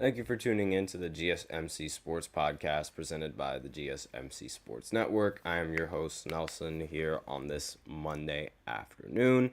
Thank you for tuning in to the GSMC Sports Podcast presented by the GSMC Sports Network. I am your host, Nelson, here on this Monday afternoon.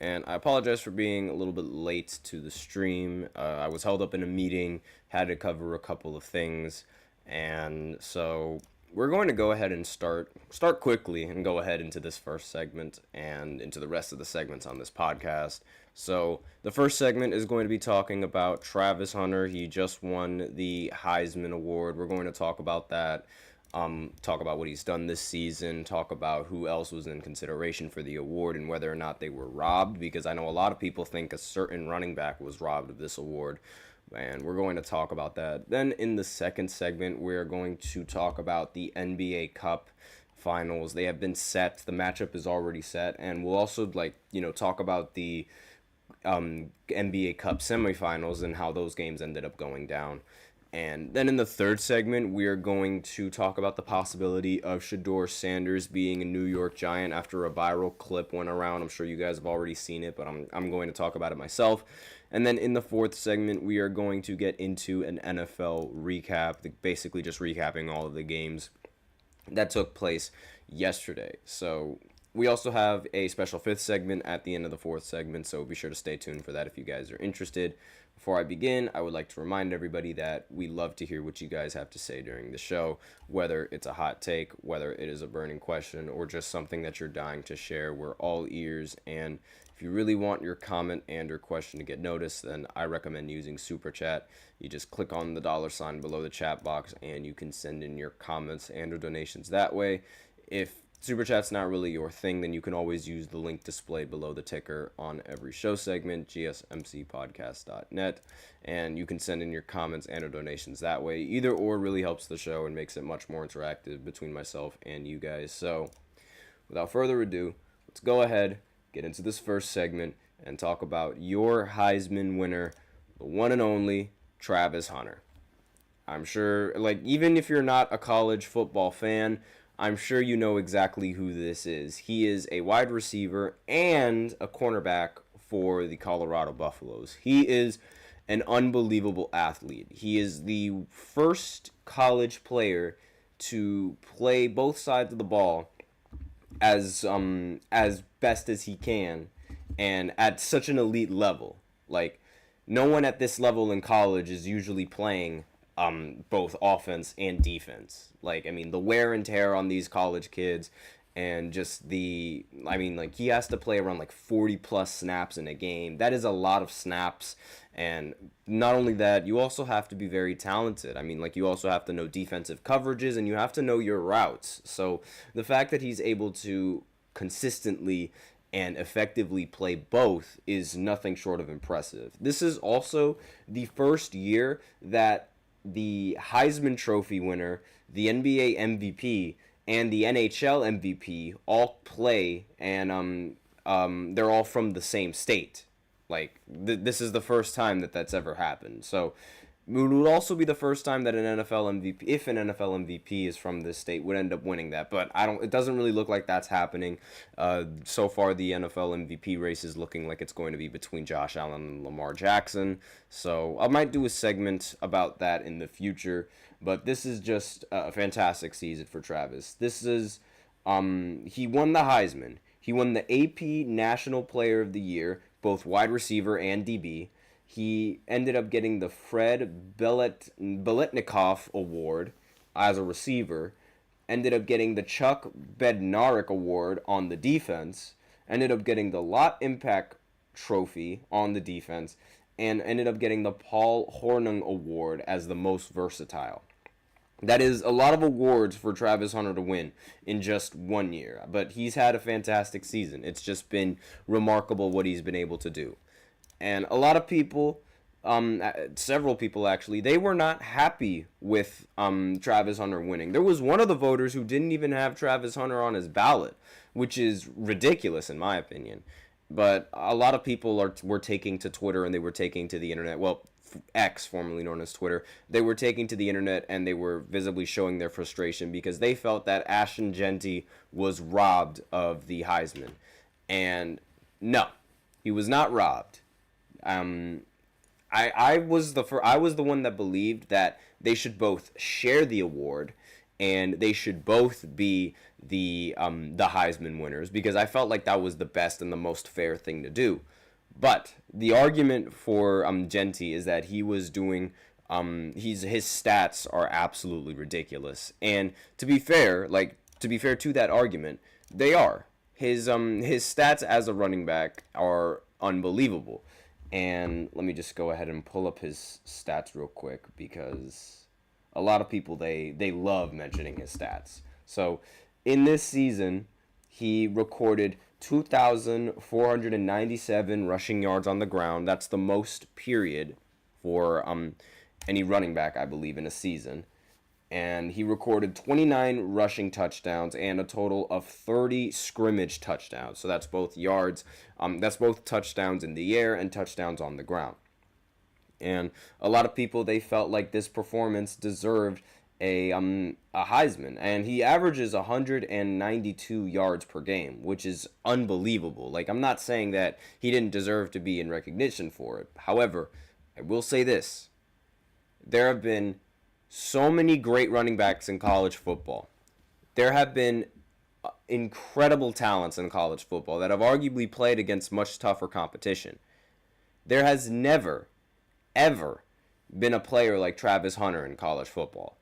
And I apologize for being a little bit late to the stream. I was held up in a meeting, had to cover a couple of things. And so we're going to go ahead and start quickly and go ahead into this first segment and into the rest of the segments on this podcast. So the first segment is going to be talking about Travis Hunter. He just won the Heisman Award. We're going to talk about that, talk about what he's done this season, talk about who else was in consideration for the award and whether or not they were robbed, because I know a lot of people think a certain running back was robbed of this award. And we're going to talk about that. Then in the second segment, we're going to talk about the NBA Cup finals. They have been set. The matchup is already set. And we'll also talk about the NBA Cup semifinals and how those games ended up going down. And then in the third segment, we are going to talk about the possibility of Shedeur Sanders being a New York Giant after a viral clip went around. I'm sure you guys have already seen it, but I'm going to talk about it myself. And then in the fourth segment, we are going to get into an NFL recap, basically just recapping all of the games that took place yesterday. So we also have a special fifth segment at the end of the fourth segment, so be sure to stay tuned for that if you guys are interested. Before I begin, I would like to remind everybody that we love to hear what you guys have to say during the show, whether it's a hot take, whether it is a burning question, or just something that you're dying to share. We're all ears, and if you really want your comment and or question to get noticed, then I recommend using Super Chat. You just click on the $ below the chat box, and you can send in your comments and or donations that way. If Super Chat's not really your thing, then you can always use the link displayed below the ticker on every show segment, gsmcpodcast.net, and you can send in your comments and or donations that way. Either or really helps the show and makes it much more interactive between myself and you guys. So, without further ado, let's go ahead, get into this first segment, and talk about your Heisman winner, the one and only Travis Hunter. I'm sure, even if you're not a college football fan, I'm sure you know exactly who this is. He is a wide receiver and a cornerback for the Colorado Buffaloes. He is an unbelievable athlete. He is the first college player to play both sides of the ball as best as he can and at such an elite level. No one at this level in college is usually playing both offense and defense. The wear and tear on these college kids and just he has to play around 40 plus snaps in a game. That is a lot of snaps. And not only that, you also have to be very talented. You also have to know defensive coverages and you have to know your routes. So the fact that he's able to consistently and effectively play both is nothing short of impressive. This is also the first year that the Heisman Trophy winner, the NBA MVP, and the NHL MVP all play, and they're all from the same state. This is the first time that that's ever happened. So it would also be the first time that an NFL MVP, if an NFL MVP is from this state, would end up winning that. But it doesn't really look like that's happening. So far, the NFL MVP race is looking like it's going to be between Josh Allen and Lamar Jackson. So I might do a segment about that in the future. But this is just a fantastic season for Travis. This is, he won the Heisman. He won the AP National Player of the Year, both wide receiver and DB. He ended up getting the Fred Biletnikoff Award as a receiver, ended up getting the Chuck Bednarik Award on the defense, ended up getting the Lot Impact Trophy on the defense, and ended up getting the Paul Hornung Award as the most versatile. That is a lot of awards for Travis Hunter to win in just 1 year, but he's had a fantastic season. It's just been remarkable what he's been able to do. And a lot of people, several people actually, they were not happy with Travis Hunter winning. There was one of the voters who didn't even have Travis Hunter on his ballot, which is ridiculous in my opinion. But a lot of people were taking to Twitter and they were taking to the internet. Well, X, formerly known as Twitter, they were taking to the internet and they were visibly showing their frustration because they felt that Ashton Jeanty was robbed of the Heisman. And no, he was not robbed. I was the one that believed that they should both share the award and they should both be the Heisman winners, because I felt like that was the best and the most fair thing to do. But the argument for Genti is that he was doing his stats are absolutely ridiculous. And to be fair, to that argument, they are. His stats as a running back are unbelievable. And let me just go ahead and pull up his stats real quick, because a lot of people they love mentioning his stats. So in this season, he recorded 2,497 rushing yards on the ground. That's the most period for any running back, I believe, in a season. And he recorded 29 rushing touchdowns and a total of 30 scrimmage touchdowns. So that's both yards, that's both touchdowns in the air and touchdowns on the ground. And a lot of people, they felt like this performance deserved a Heisman, and he averages 192 yards per game, which is unbelievable. Like, I'm not saying that he didn't deserve to be in recognition for it. However, I will say this: there have been so many great running backs in college football. There have been incredible talents in college football that have arguably played against much tougher competition. There has never, ever been a player like Travis Hunter in college football.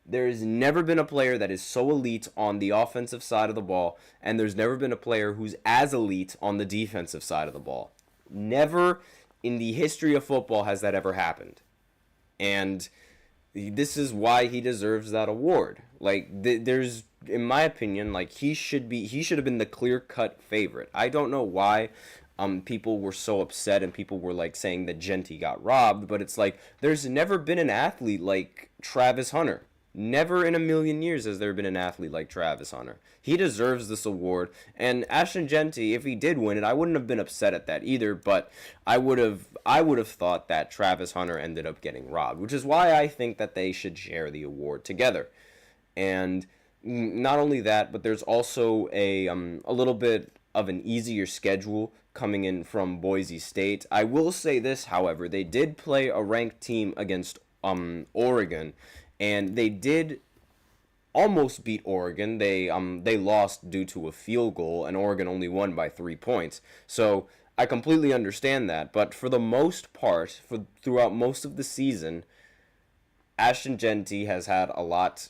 There has never been a player that is so elite on the offensive side of the ball, and there's never been a player who's as elite on the defensive side of the ball. Never in the history of football has that ever happened. And this is why he deserves that award. Like, there's, in my opinion, like, he should have been the clear-cut favorite. I don't know why people were so upset and people were like saying that Genti got robbed, but it's like, there's never been an athlete like Travis Hunter. Never in a million years has there been an athlete like Travis Hunter. He deserves this award. And Ashton Genti, if he did win it, I wouldn't have been upset at that either, but I would have thought that Travis Hunter ended up getting robbed, which is why I think that they should share the award together. And not only that, but there's also a little bit of an easier schedule coming in from Boise State. I will say this, however, they did play a ranked team against Oregon, and they did almost beat Oregon. They lost due to a field goal, and Oregon only won by 3 points. So I completely understand that. But for the most part, throughout most of the season, Ashton Genti has had a lot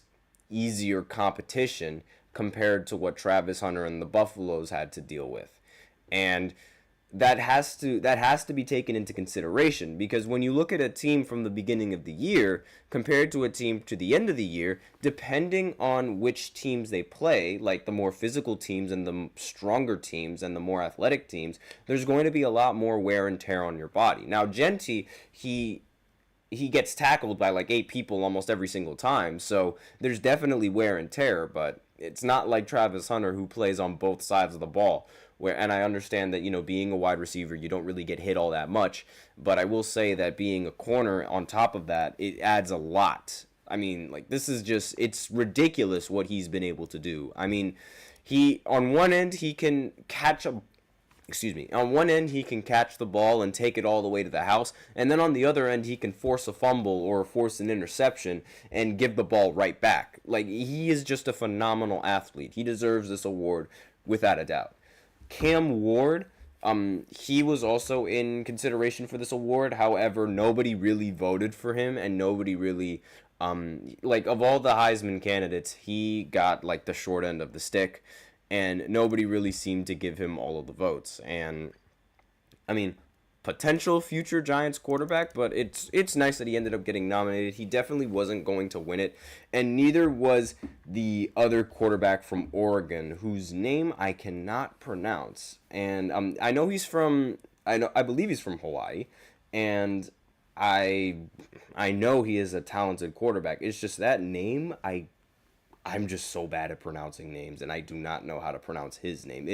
easier competition compared to what Travis Hunter and the Buffaloes had to deal with. And that has to be taken into consideration, because when you look at a team from the beginning of the year compared to a team to the end of the year, depending on which teams they play, like the more physical teams and the stronger teams and the more athletic teams, there's going to be a lot more wear and tear on your body. Now, Genti, he gets tackled by like 8 people almost every single time, so there's definitely wear and tear, but it's not like Travis Hunter, who plays on both sides of the ball. And I understand that, being a wide receiver, you don't really get hit all that much. But I will say that being a corner on top of that, it adds a lot. I mean, like, it's ridiculous what he's been able to do. I mean, on one end, he can catch the ball and take it all the way to the house. And then on the other end, he can force a fumble or force an interception and give the ball right back. Like, he is just a phenomenal athlete. He deserves this award without a doubt. Cam Ward, he was also in consideration for this award. However, nobody really voted for him, and nobody really, of all the Heisman candidates, he got, like, the short end of the stick, and nobody really seemed to give him all of the votes. And, I mean, potential future Giants quarterback, but it's nice that he ended up getting nominated. He definitely wasn't going to win it, and neither was the other quarterback from Oregon, whose name I cannot pronounce. And I believe he's from Hawaii, and I know he is a talented quarterback. It's just that name, I'm just so bad at pronouncing names, and I do not know how to pronounce his name.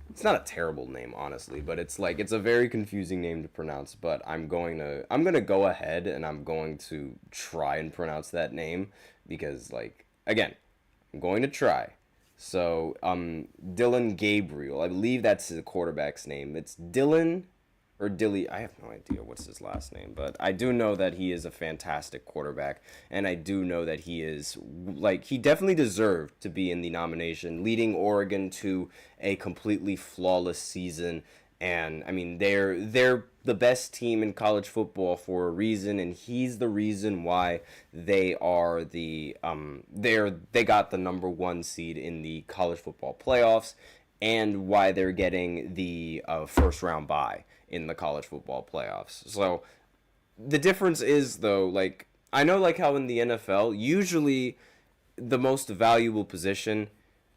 It's not a terrible name, honestly, but it's a very confusing name to pronounce. But I'm gonna go ahead and I'm going to try and pronounce that name, because, again, I'm going to try. So, Dylan Gabriel, I believe that's the quarterback's name. It's Dylan or Dilly. I have no idea what's his last name, but I do know that he is a fantastic quarterback, and I do know that he is he definitely deserved to be in the nomination, leading Oregon to a completely flawless season. And I mean, they're the best team in college football for a reason, and he's the reason why they are they got the number one seed in the college football playoffs, and why they're getting the first round bye in the college football playoffs. So the difference is, though, I know how in the NFL usually the most valuable position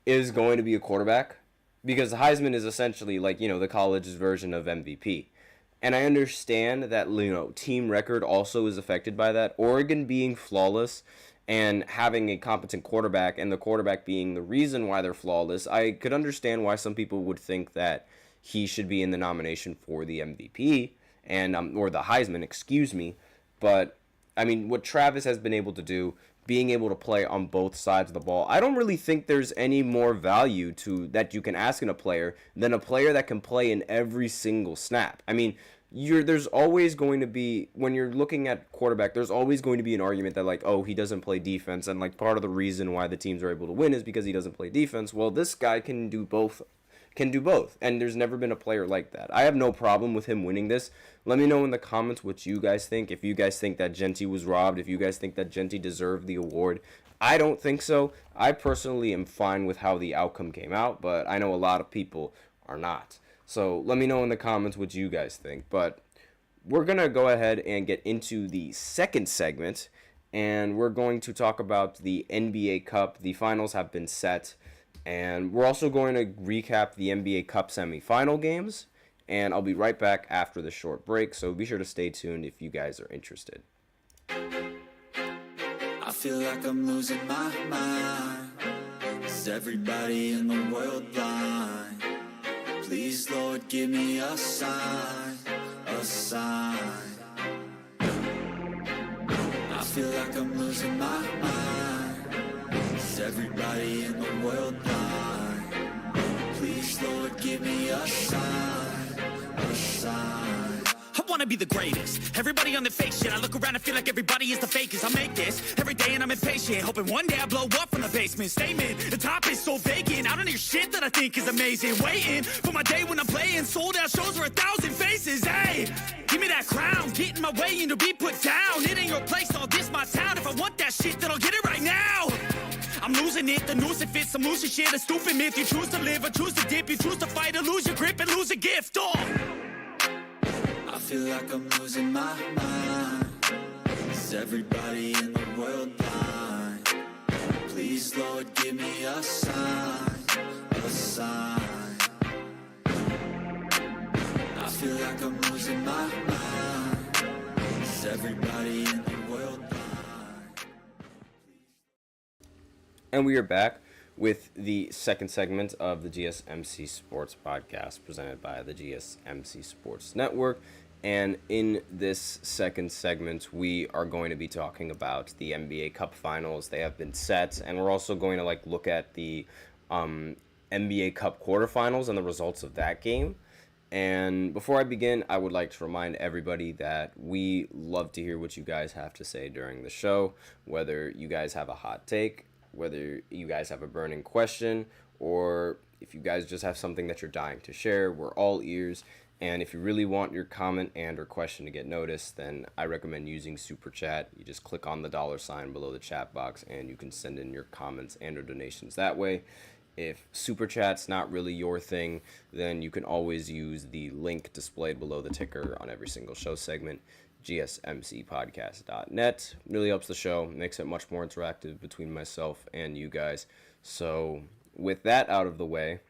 is going to be a quarterback, because Heisman is essentially the college's version of MVP. And I understand that team record also is affected by that. Oregon being flawless and having a competent quarterback, and the quarterback being the reason why they're flawless, I could understand why some people would think that he should be in the nomination for the MVP and or the Heisman, excuse me. But I mean, what Travis has been able to do, being able to play on both sides of the ball, I don't really think there's any more value to that you can ask in a player than a player that can play in every single snap. I mean, there's always going to be, when you're looking at quarterback, there's always going to be an argument that oh, he doesn't play defense, and part of the reason why the teams are able to win is because he doesn't play defense. Well, this guy can do both, and there's never been a player like that. I have no problem with him winning this. Let me know in the comments what you guys think. If you guys think that Genty was robbed, if you guys think that Genty deserved the award. I don't think so. I personally am fine with how the outcome came out, but I know a lot of people are not. So let me know in the comments what you guys think. But we're going to go ahead and get into the second segment, and we're going to talk about the NBA Cup. The finals have been set, and we're also going to recap the NBA Cup semifinal games, and I'll be right back after the short break, so be sure to stay tuned if you guys are interested. I feel like I'm losing my mind. Is everybody in the world blind? Please, Lord, give me a sign, a sign. I feel like I'm losing my mind. Is everybody in the world blind? Please, Lord, give me a sign, a sign. I wanna be the greatest. Everybody on the fake shit. I look around and feel like everybody is the fakest. I make this every day and I'm impatient, hoping one day I blow up from the basement. Statement, the top is so vacant. I don't hear shit that I think is amazing. Waiting for my day when I'm playing sold out shows for 1,000 faces. Hey, give me that crown. Get in my way and to be put down. It ain't your place, all this my town. If I want that shit, then I'll get it right now. I'm losing it, the noose it fits. I'm losing shit, a stupid myth. You choose to live or choose to dip. You choose to fight or lose your grip and lose a gift. I feel like I'm losing my mind. Is everybody in the world blind? Please, Lord, give me a sign, a sign. I feel like I'm losing my mind. Is everybody in the world blind? And we are back with the second segment of the GSMC Sports Podcast, presented by the GSMC Sports Network. And in this second segment, we are going to be talking about the NBA Cup Finals. They have been set, and we're also going to look at the NBA Cup quarterfinals and the results of that game. And before I begin, I would like to remind everybody that we love to hear what you guys have to say during the show, whether you guys have a hot take, whether you guys have a burning question, or if you guys just have something that you're dying to share. We're all ears. And if you really want your comment and or question to get noticed, then I recommend using Super Chat. You just click on the $sign below the chat box, and you can send in your comments and or donations that way. If Super Chat's not really your thing, then you can always use the link displayed below the ticker on every single show segment, GSMCpodcast.net. Really helps the show, makes it much more interactive between myself and you guys. So with that out of the way,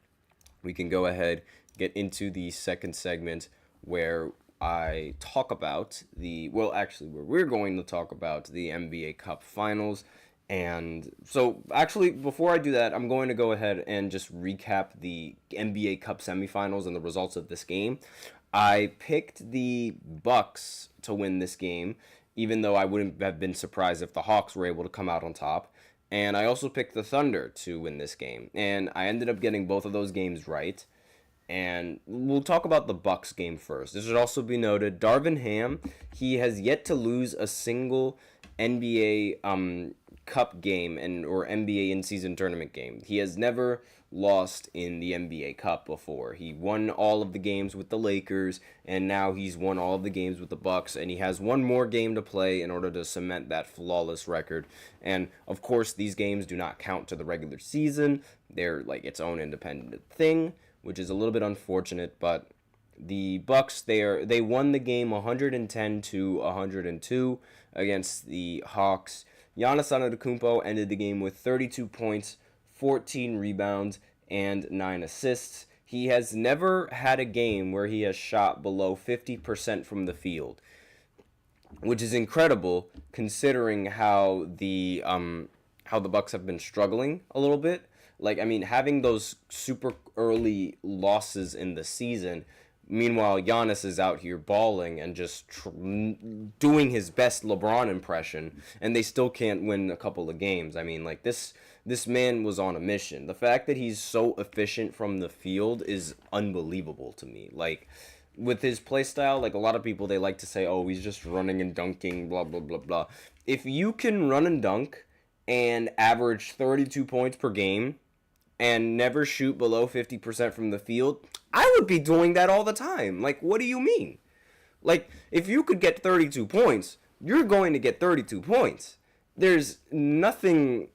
we can go ahead, get into the second segment where I talk about where we're going to talk about the NBA Cup Finals. And so actually, before I do that, I'm going to go ahead and just recap the NBA Cup semifinals and the results of this game. I picked the Bucks to win this game, even though I wouldn't have been surprised if the Hawks were able to come out on top. And I also picked the Thunder to win this game. And I ended up getting both of those games right. And we'll talk about the Bucks game first. This should also be noted, Darvin Ham, he has yet to lose a single NBA Cup game or NBA in-season tournament game. He has never lost in the NBA Cup before. He won all of the games with the Lakers, and now he's won all of the games with the Bucks, and he has one more game to play in order to cement that flawless record. And of course, these games do not count to the regular season. They're like its own independent thing, which is a little bit unfortunate, but the Bucks, they won the game 110-102 against the Hawks. Giannis Antetokounmpo ended the game with 32 points, 14 rebounds, and 9 assists. He has never had a game where he has shot below 50% from the field, which is incredible considering how the Bucks have been struggling a little bit. Like, I mean, having those super early losses in the season, meanwhile, Giannis is out here balling and just doing his best LeBron impression, and they still can't win a couple of games. I mean, like, this man was on a mission. The fact that he's so efficient from the field is unbelievable to me. Like, with his play style, like, a lot of people, they like to say, oh, he's just running and dunking, blah, blah, blah, blah. If you can run and dunk and average 32 points per game, and never shoot below 50% from the field, I would be doing that all the time. Like, what do you mean? Like, if you could get 32 points, you're going to get 32 points. There's nothing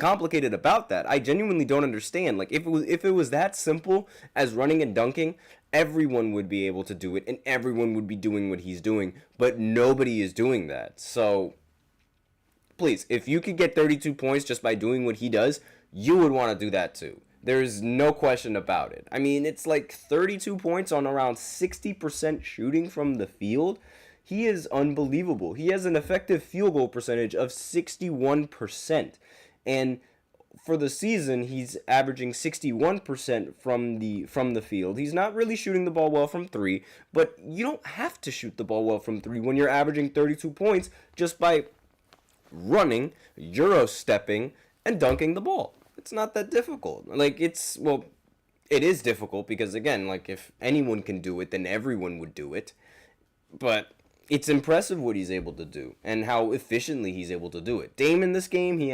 complicated about that. I genuinely don't understand. Like, if it was that simple as running and dunking, everyone would be able to do it, and everyone would be doing what he's doing, but nobody is doing that. So, please, if you could get 32 points just by doing what he does, you would want to do that too. There's no question about it. I mean, it's like 32 points on around 60% shooting from the field. He is unbelievable. He has an effective field goal percentage of 61%. And for the season, he's averaging 61% from the field. He's not really shooting the ball well from three, but you don't have to shoot the ball well from three when you're averaging 32 points just by running, Euro stepping, and dunking the ball. It's not that difficult. Like, it is difficult because, again, like, if anyone can do it, then everyone would do it. But it's impressive what he's able to do and how efficiently he's able to do it. Dame in this game, he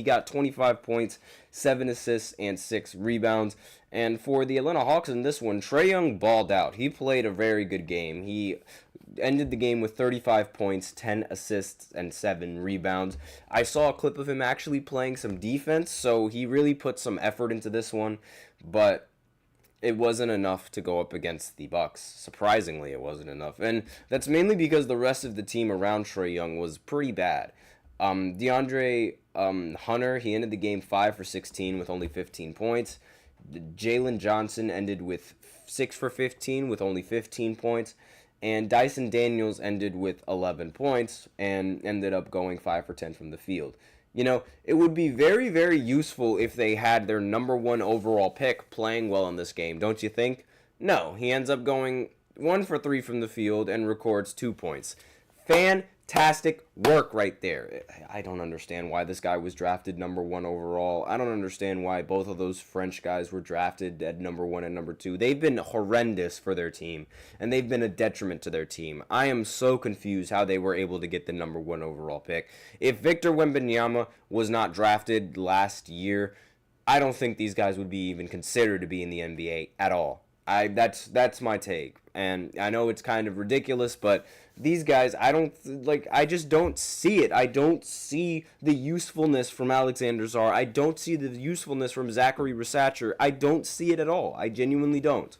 got 25 points, 7 assists, and 6 rebounds. And for the Atlanta Hawks in this one, Trae Young balled out. He played a very good game. He ended the game with 35 points, 10 assists, and 7 rebounds. I saw a clip of him actually playing some defense, so he really put some effort into this one, but it wasn't enough to go up against the Bucks. Surprisingly, it wasn't enough, and that's mainly because the rest of the team around Trae Young was pretty bad. DeAndre Hunter, he ended the game 5 for 16 with only 15 points. Jalen Johnson ended with 6 for 15 with only 15 points. And Dyson Daniels ended with 11 points and ended up going 5 for 10 from the field. You know, it would be very, very useful if they had their number 1 overall pick playing well in this game, don't you think? No, he ends up going 1 for 3 from the field and records 2 points. Fantastic work right there. I don't understand why this guy was drafted number 1 overall. I don't understand why both of those French guys were drafted at number 1 and number 2. They've been horrendous for their team, and they've been a detriment to their team. I am so confused how they were able to get the number 1 overall pick. If Victor Wembanyama was not drafted last year, I don't think these guys would be even considered to be in the NBA at all. That's my take. And I know it's kind of ridiculous, but these guys, I just don't see it. I don't see the usefulness from Alexander Czar. I don't see the usefulness from Zachary Resacher. I don't see it at all. I genuinely don't.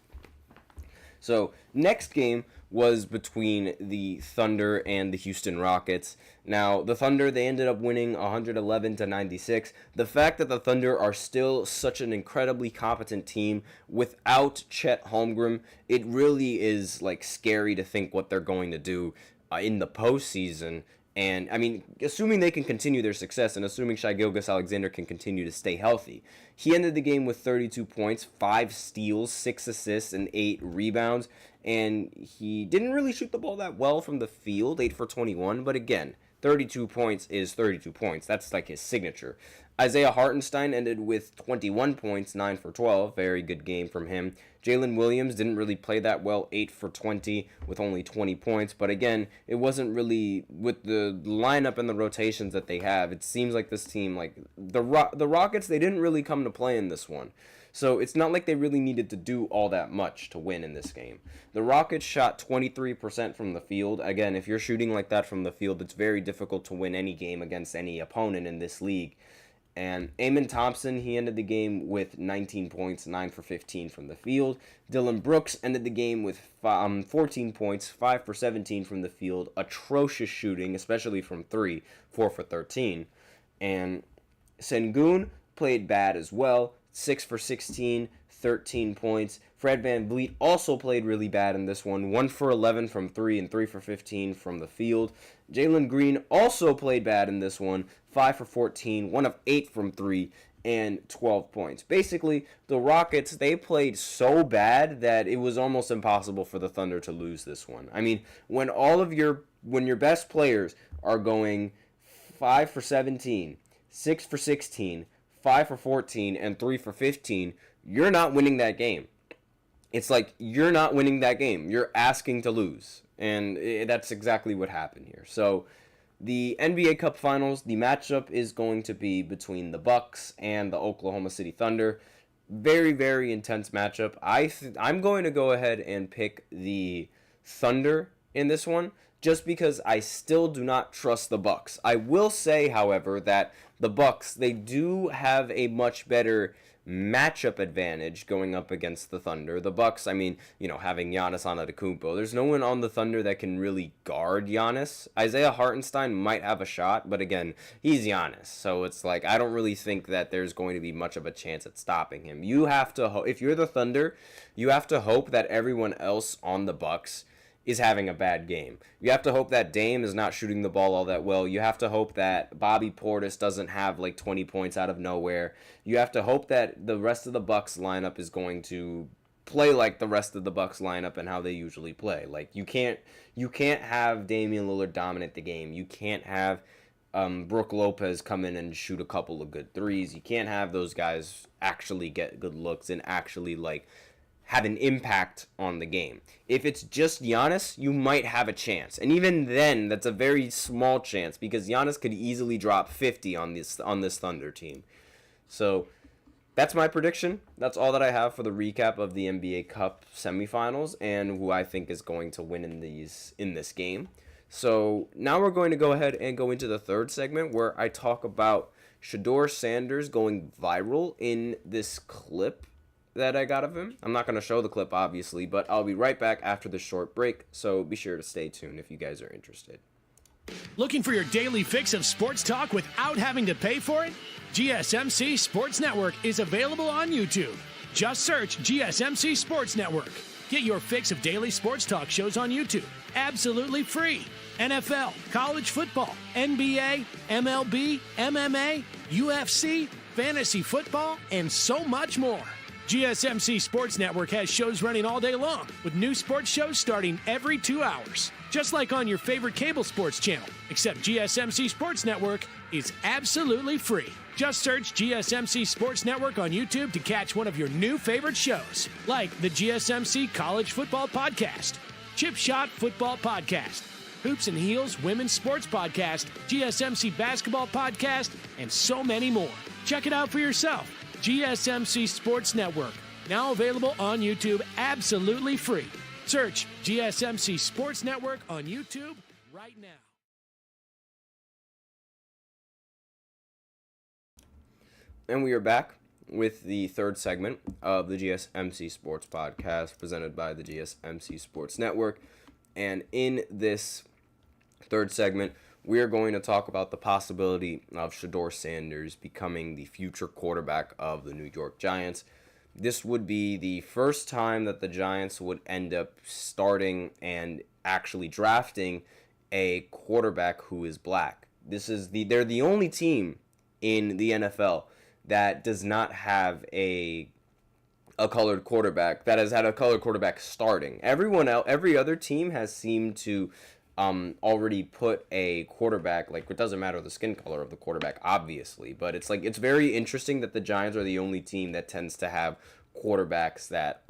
So, next game was between the Thunder and the Houston Rockets. Now, the Thunder, they ended up winning 111-96. The fact that the Thunder are still such an incredibly competent team without Chet Holmgren, it really is, like, scary to think what they're going to do in the postseason. And, I mean, assuming they can continue their success and assuming Shai Gilgeous-Alexander can continue to stay healthy. He ended the game with 32 points, 5 steals, 6 assists, and 8 rebounds. And he didn't really shoot the ball that well from the field, 8 for 21. But again, 32 points is 32 points. That's like his signature. Isaiah Hartenstein ended with 21 points, 9 for 12. Very good game from him. Jalen Williams didn't really play that well, 8 for 20 with only 20 points. But again, it wasn't really with the lineup and the rotations that they have. It seems like this team, like the Rockets, they didn't really come to play in this one. So it's not like they really needed to do all that much to win in this game. The Rockets shot 23% from the field. Again, if you're shooting like that from the field, it's very difficult to win any game against any opponent in this league. And Amen Thompson, he ended the game with 19 points, 9 for 15 from the field. Dylan Brooks ended the game with 14 points, 5 for 17 from the field. Atrocious shooting, especially from 3, 4 for 13. And Sengun played bad as well, 6 for 16, 13 points. Fred VanVleet also played really bad in this one, 1 for 11 from 3 and 3 for 15 from the field. Jalen Green also played bad in this one, 5 for 14, 1 of 8 from 3, and 12 points. Basically, the Rockets, they played so bad that it was almost impossible for the Thunder to lose this one. I mean, when your best players are going 5 for 17, 6 for 16, 5 for 14, and 3 for 15, you're not winning that game. It's like you're not winning that game. You're asking to lose. And that's exactly what happened here. So the NBA Cup Finals, the matchup is going to be between the Bucks and the Oklahoma City Thunder. Very, very intense matchup. I'm going to go ahead and pick the Thunder in this one, just because I still do not trust the Bucks. I will say, however, that the Bucks, they do have a much better matchup advantage going up against the Thunder. The Bucks, I mean, having Giannis Antetokounmpo, there's no one on the Thunder that can really guard Giannis. Isaiah Hartenstein might have a shot, but again, he's Giannis, so it's like I don't really think that there's going to be much of a chance at stopping him. You have to, if you're the Thunder, you have to hope that everyone else on the Bucks is having a bad game. You have to hope that Dame is not shooting the ball all that well. You have to hope that Bobby Portis doesn't have like 20 points out of nowhere. You have to hope that the rest of the Bucks lineup is going to play like the rest of the Bucks lineup and how they usually play. Like you can't have Damian Lillard dominate the game. You can't have Brook Lopez come in and shoot a couple of good threes. You can't have those guys actually get good looks and actually like have an impact on the game. If it's just Giannis, you might have a chance. And even then, that's a very small chance because Giannis could easily drop 50 on this Thunder team. So that's my prediction. That's all that I have for the recap of the NBA Cup semifinals and who I think is going to win in this game. So now we're going to go ahead and go into the third segment where I talk about Shedeur Sanders going viral in this clip that I got of him. I'm not going to show the clip, obviously, but I'll be right back after this short break, so be sure to stay tuned if you guys are interested. Looking for your daily fix of sports talk without having to pay for it? GSMC Sports Network is available on YouTube. Just search GSMC Sports Network. Get your fix of daily sports talk shows on YouTube, absolutely free. NFL, college football, NBA, MLB, MMA, UFC, fantasy football, and so much more. GSMC Sports Network has shows running all day long, with new sports shows starting every 2 hours. Just like on your favorite cable sports channel, except GSMC Sports Network is absolutely free. Just search GSMC Sports Network on YouTube to catch one of your new favorite shows, like the GSMC College Football Podcast, Chip Shot Football Podcast, Hoops and Heels Women's Sports Podcast, GSMC Basketball Podcast, and so many more. Check it out for yourself. GSMC Sports Network, now available on YouTube absolutely free. Search GSMC Sports Network on YouTube right now. And we are back with the third segment of the GSMC Sports Podcast presented by the GSMC Sports Network. And in this third segment, we are going to talk about the possibility of Shedeur Sanders becoming the future quarterback of the New York Giants. This would be the first time that the Giants would end up starting and actually drafting a quarterback who is black. They're the only team in the NFL that does not have a colored quarterback, that has had a colored quarterback starting. Every other team has seemed to already put a quarterback, like, it doesn't matter the skin color of the quarterback, obviously, but it's like, it's very interesting that the Giants are the only team that tends to have quarterbacks that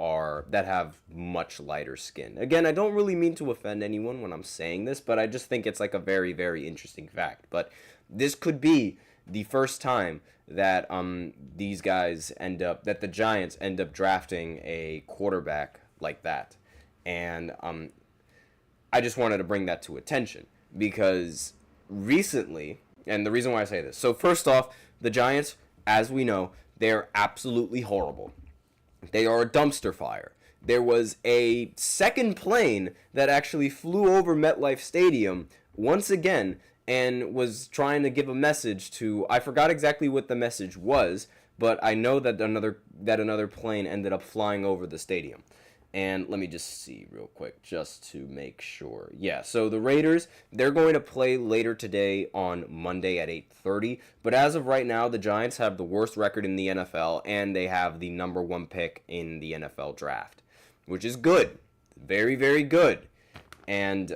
have much lighter skin. Again, I don't really mean to offend anyone when I'm saying this, but I just think it's like a very, very interesting fact. But this could be the first time that the Giants end up drafting a quarterback like that. And I just wanted to bring that to attention because recently, and the reason why I say this, so first off, the Giants, as we know, they're absolutely horrible. They are a dumpster fire. There was a second plane that actually flew over MetLife Stadium once again and was trying to give a message to, I forgot exactly what the message was, but I know that another plane ended up flying over the stadium. And let me just see real quick just to make sure. Yeah, so the Raiders, they're going to play later today on Monday at 8:30. But as of right now, the Giants have the worst record in the NFL, and they have the number 1 pick in the NFL draft, which is good. Very, very good. And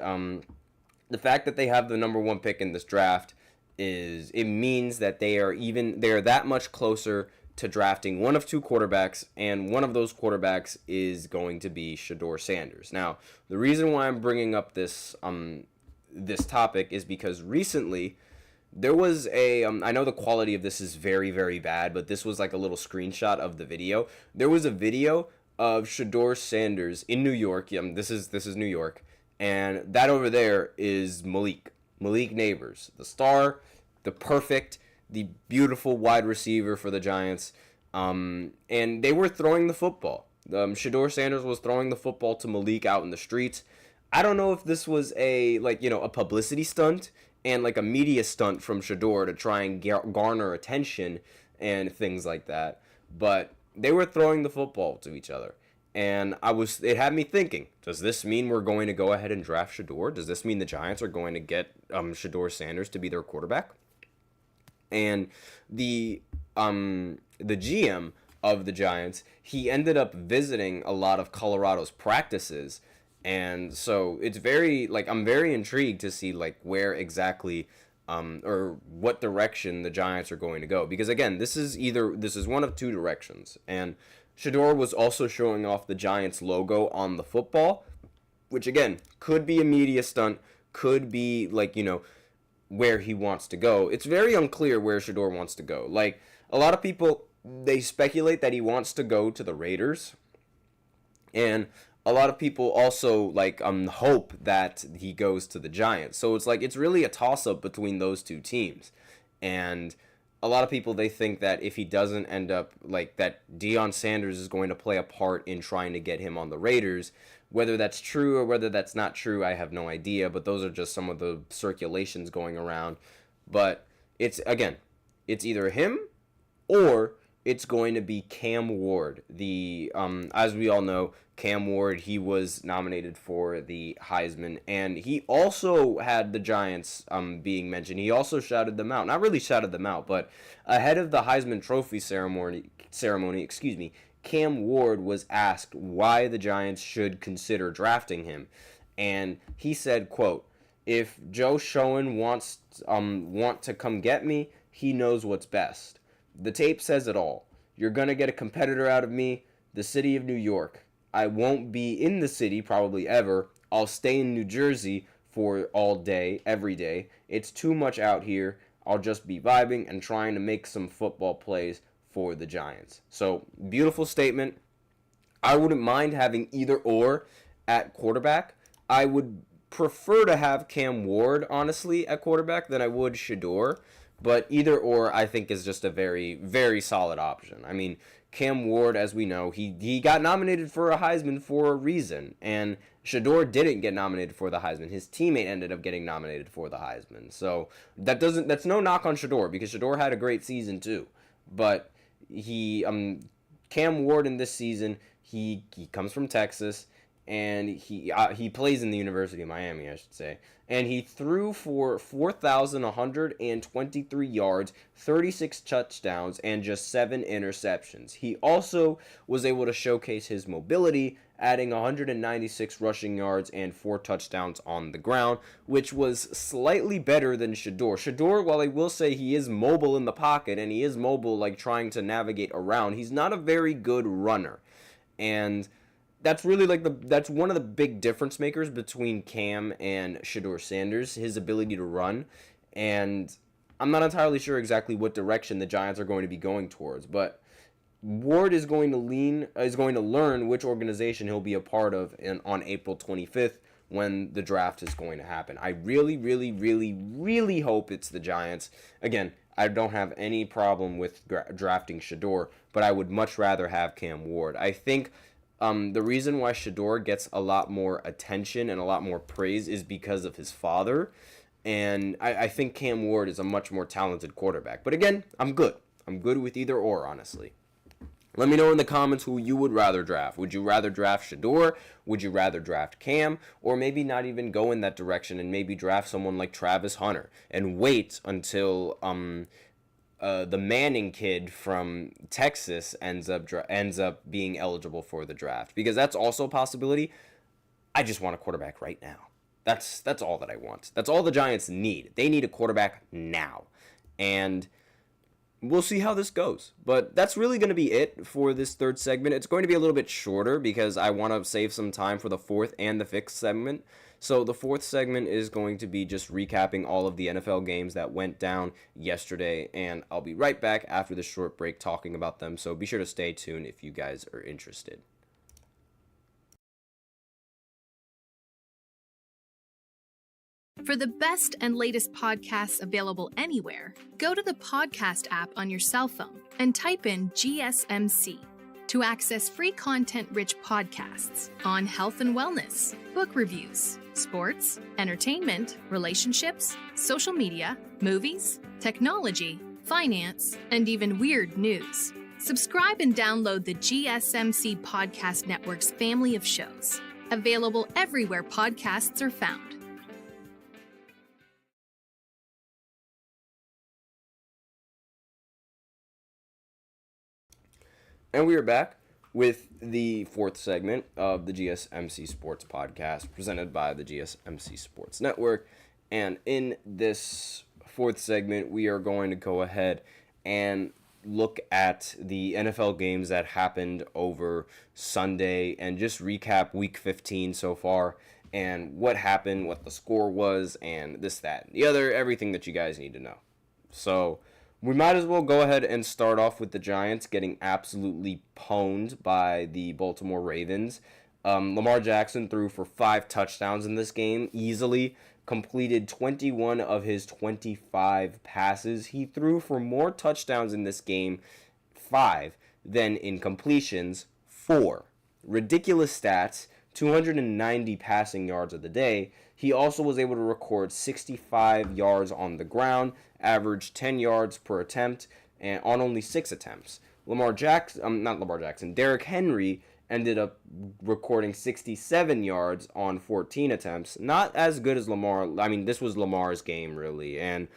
the fact that they have the number 1 pick in this draft it means that they are that much closer to drafting one of 2 quarterbacks, and one of those quarterbacks is going to be Shedeur Sanders. Now, the reason why I'm bringing up this topic is because recently there was I know the quality of this is very, very bad, but this was like a little screenshot of the video. There was a video of Shedeur Sanders in New York. This is New York, and that over there is Malik Nabers, the star, the beautiful wide receiver for the Giants, and they were throwing the football. Shedeur Sanders was throwing the football to Malik out in the streets. I don't know if this was a publicity stunt and like a media stunt from Shedeur to try and garner attention and things like that, but they were throwing the football to each other. And it had me thinking, does this mean we're going to go ahead and draft Shedeur? Does this mean the Giants are going to get Shedeur Sanders to be their quarterback? And the GM of the Giants, he ended up visiting a lot of Colorado's practices, and so it's I'm very intrigued to see where exactly or what direction the Giants are going to go, because again, this is one of 2 directions. And Shedeur was also showing off the Giants logo on the football, which again could be a media stunt, could be where he wants to go. It's very unclear where Shedeur wants to go. A lot of people, they speculate that he wants to go to the Raiders, and a lot of people also hope that he goes to the Giants. So it's really a toss-up between those 2 teams. And a lot of people, they think that if he doesn't end up that, Deion Sanders is going to play a part in trying to get him on the Raiders. Whether that's true or whether that's not true, I have no idea, but those are just some of the circulations going around. But it's either him or it's going to be Cam Ward. As we all know, Cam Ward, he was nominated for the Heisman, and he also had the Giants being mentioned. He also shouted them out. Not really shouted them out, but ahead of the Heisman Trophy ceremony, Cam Ward was asked why the Giants should consider drafting him, and he said, quote, "If Joe Schoen wants to come get me, he knows what's best. The tape says it all. You're gonna get a competitor out of me, the city of New York. I won't be in the city probably ever. I'll stay in New Jersey for all day, every day. It's too much out here. I'll just be vibing and trying to make some football plays for the Giants." So, beautiful statement. I wouldn't mind having either or at quarterback. I would prefer to have Cam Ward, honestly, at quarterback than I would Shedeur. But either or, I think, is just a very, very solid option. I mean, Cam Ward, as we know, he got nominated for a Heisman for a reason. And Shedeur didn't get nominated for the Heisman. His teammate ended up getting nominated for the Heisman. So that's no knock on Shedeur, because Shedeur had a great season too. But Cam Ward in this season, he comes from Texas, and he plays in the University of Miami, I should say. And he threw for 4,123 yards, 36 touchdowns, and just 7 interceptions. He also was able to showcase his mobility, adding 196 rushing yards and 4 touchdowns on the ground, which was slightly better than Shedeur. Shedeur, while I will say he is mobile in the pocket, and he is mobile like trying to navigate around, he's not a very good runner. And that's really that's one of the big difference makers between Cam and Shedeur Sanders, his ability to run. And I'm not entirely sure exactly what direction the Giants are going to be going towards, but Ward is going to learn which organization he'll be a part of on April 25th when the draft is going to happen. I really, really, really, really hope it's the Giants. Again, I don't have any problem with drafting Shedeur, but I would much rather have Cam Ward. I think the reason why Shedeur gets a lot more attention and a lot more praise is because of his father. And I think Cam Ward is a much more talented quarterback. But again, I'm good. I'm good with either or, honestly. Let me know in the comments who you would rather draft. Would you rather draft Shedeur? Would you rather draft Cam? Or maybe not even go in that direction and maybe draft someone like Travis Hunter and wait until the Manning kid from Texas ends up being eligible for the draft, because that's also a possibility. I just want a quarterback right now. That's all that I want. That's all the Giants need. They need a quarterback now. And we'll see how this goes. But that's really going to be it for this third segment. It's going to be a little bit shorter because I want to save some time for the fourth and the fifth segment. So the fourth segment is going to be just recapping all of the NFL games that went down yesterday, and I'll be right back after this short break talking about them, so be sure to stay tuned if you guys are interested. For the best and latest podcasts available anywhere, go to the podcast app on your cell phone and type in GSMC. To access free content-rich podcasts on health and wellness, book reviews, sports, entertainment, relationships, social media, movies, technology, finance, and even weird news. Subscribe and download the GSMC Podcast Network's family of shows, available everywhere podcasts are found. And we are back with the fourth segment of the GSMC Sports Podcast presented by the GSMC Sports Network. And in this fourth segment, we are going to go ahead and look at the NFL games that happened over Sunday and just recap Week 15 so far and what happened, what the score was, and this, that, and the other, everything that you guys need to know. So we might as well go ahead and start off with the Giants getting absolutely pwned by the Baltimore Ravens. Lamar Jackson threw for 5 touchdowns in this game easily, completed 21 of his 25 passes. He threw for more touchdowns in this game, 5, than in completions, 4. Ridiculous stats, 290 passing yards of the day. He also was able to record 65 yards on the ground, averaged 10 yards per attempt, and on only 6 attempts. Derrick Henry ended up recording 67 yards on 14 attempts. Not as good as Lamar. I mean, this was Lamar's game, really. And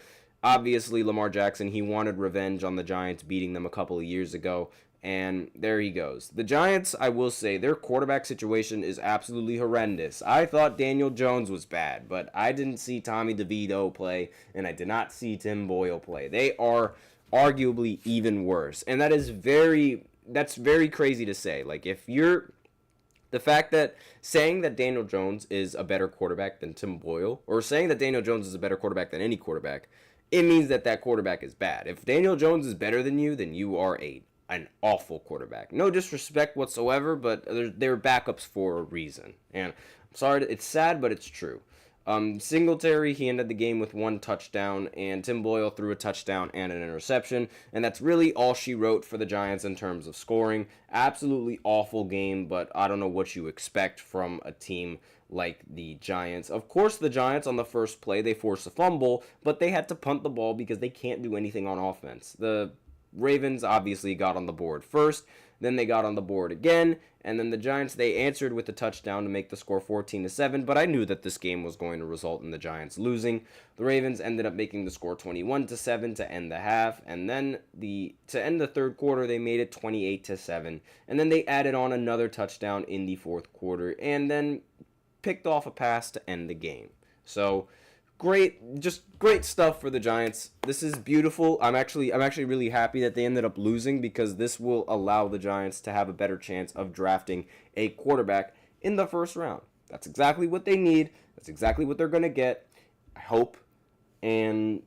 obviously, Lamar Jackson, he wanted revenge on the Giants beating them a couple of years ago. And there he goes. The Giants, I will say, their quarterback situation is absolutely horrendous. I thought Daniel Jones was bad, but I didn't see Tommy DeVito play, and I did not see Tim Boyle play. They are arguably even worse. And that's very crazy to say. Like, the fact that saying that Daniel Jones is a better quarterback than Tim Boyle, or saying that Daniel Jones is a better quarterback than any quarterback, it means that quarterback is bad. If Daniel Jones is better than you, then you are an awful quarterback. No disrespect whatsoever, but they're backups for a reason. And I'm sorry, it's sad, but it's true. Singletary, he ended the game with 1 touchdown, and Tim Boyle threw a touchdown and an interception, and that's really all she wrote for the Giants in terms of scoring. Absolutely awful game, but I don't know what you expect from a team like the Giants. Of course, the Giants on the first play, they forced a fumble, but they had to punt the ball because they can't do anything on offense. Ravens obviously got on the board first, then they got on the board again, and then the Giants, they answered with a touchdown to make the score 14-7, but I knew that this game was going to result in the Giants losing. The Ravens ended up making the score 21-7 to end the half, and then to end the third quarter, they made it 28-7, and then they added on another touchdown in the fourth quarter, and then picked off a pass to end the game. So great stuff for the Giants. This is beautiful. I'm actually really happy that they ended up losing, because this will allow the Giants to have a better chance of drafting a quarterback in the first round. That's exactly what they need. That's exactly what they're going to get, I hope, and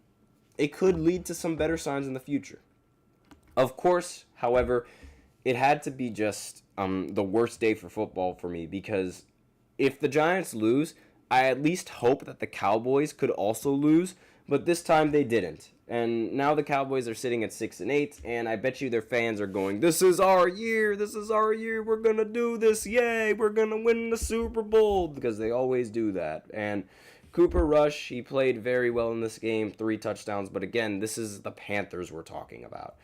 it could lead to some better signs in the future. Of course, however, it had to be just the worst day for football for me, because if the Giants lose, I at least hope that the Cowboys could also lose, but this time they didn't. And now the Cowboys are sitting at 6-8, and I bet you their fans are going, "This is our year, we're gonna do this, yay, we're gonna win the Super Bowl," because they always do that. And Cooper Rush, he played very well in this game, 3 touchdowns, but again, this is the Panthers we're talking about.